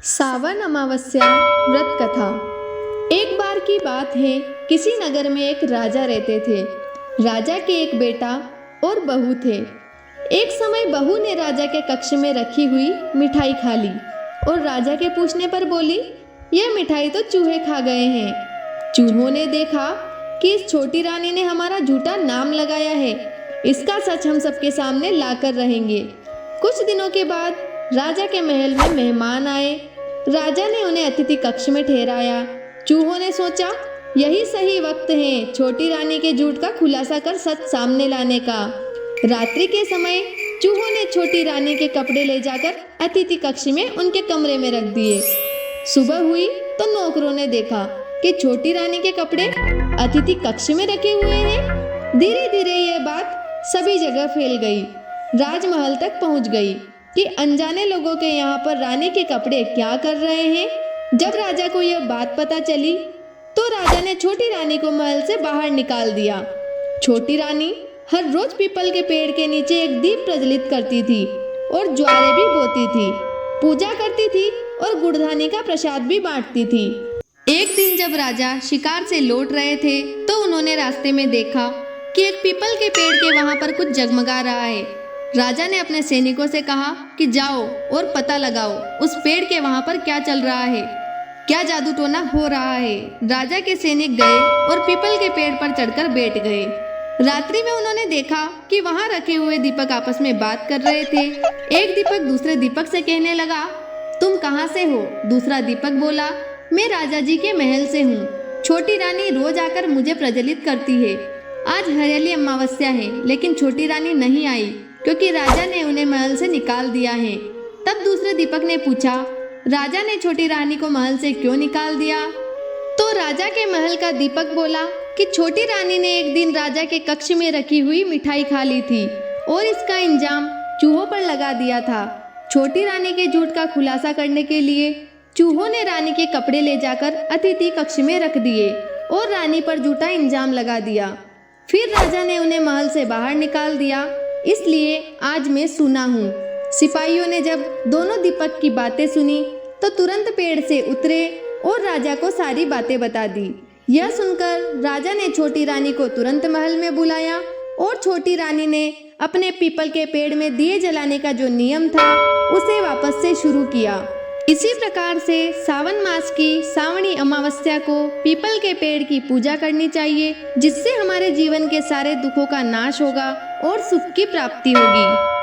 सावन अमावस्या व्रत कथा। एक बार की बात है, किसी नगर में एक राजा रहते थे। राजा के एक बेटा और बहू थे। एक समय बहू ने राजा के कक्ष में रखी हुई मिठाई खा ली और राजा के पूछने पर बोली, यह मिठाई तो चूहे खा गए हैं। चूहों ने देखा कि इस छोटी रानी ने हमारा झूठा नाम लगाया है, इसका सच हम सबके सामने लाकर रहेंगे। कुछ दिनों के बाद राजा के महल में मेहमान आए। राजा ने उन्हें अतिथि कक्ष में ठहराया। चूहों ने सोचा, यही सही वक्त है छोटी रानी के झूठ का खुलासा कर सच सामने लाने का। रात्रि के समय चूहों ने छोटी रानी के कपड़े ले जाकर अतिथि कक्ष में उनके कमरे में रख दिए। सुबह हुई तो नौकरों ने देखा कि छोटी रानी के कपड़े अतिथि कक्ष में रखे हुए हैं। धीरे धीरे यह बात सभी जगह फैल गई, राजमहल तक पहुंच गई कि अनजाने लोगों के यहाँ पर रानी के कपड़े क्या कर रहे हैं। जब राजा को यह बात पता चली तो राजा ने छोटी रानी को महल से बाहर निकाल दिया। छोटी रानी हर रोज पीपल के पेड़ के नीचे एक दीप प्रज्वलित करती थी और ज्वारे भी बोती थी, पूजा करती थी और गुड़धानी का प्रसाद भी बांटती थी। एक दिन जब राजा शिकार से लौट रहे थे तो उन्होंने रास्ते में देखा कि एक पीपल के पेड़ के वहां पर कुछ जगमगा रहा है। राजा ने अपने सैनिकों से कहा कि जाओ और पता लगाओ उस पेड़ के वहां पर क्या चल रहा है, क्या जादू टोना हो रहा है। राजा के सैनिक गए और पीपल के पेड़ पर चढ़कर बैठ गए। रात्रि में उन्होंने देखा कि वहां रखे हुए दीपक आपस में बात कर रहे थे। एक दीपक दूसरे दीपक से कहने लगा, तुम कहाँ से हो? दूसरा दीपक बोला, मैं राजा जी के महल से हूँ। छोटी रानी रोज आकर मुझे प्रज्वलित करती है। आज हरियाली अमावस्या है लेकिन छोटी रानी नहीं आई क्योंकि राजा ने उन्हें महल से निकाल दिया है। तब दूसरे दीपक ने पूछा, राजा ने छोटी रानी को महल से क्यों निकाल दिया? तो राजा के महल का दीपक बोला कि छोटी रानी ने एक दिन राजा के कक्ष में रखी हुई मिठाई खा ली थी और इसका इंजाम चूहों पर लगा दिया था। छोटी रानी के झूठ का खुलासा करने के लिए चूहों ने रानी के कपड़े ले जाकर अतिथि कक्ष में रख दिए और रानी पर झूठा इंजाम लगा दिया। फिर राजा ने उन्हें महल से बाहर निकाल दिया। इसलिए आज मैं सूना हूँ। सिपाहियों ने जब दोनों दीपक की बातें सुनी तो तुरंत पेड़ से उतरे और राजा को सारी बातें बता दी। यह सुनकर राजा ने छोटी रानी को तुरंत महल में बुलाया और छोटी रानी ने अपने पीपल के पेड़ में दिए जलाने का जो नियम था उसे वापस से शुरू किया। इसी प्रकार से सावन मास की सावणी अमावस्या को पीपल के पेड़ की पूजा करनी चाहिए, जिससे हमारे जीवन के सारे दुखों का नाश होगा और सुख की प्राप्ति होगी।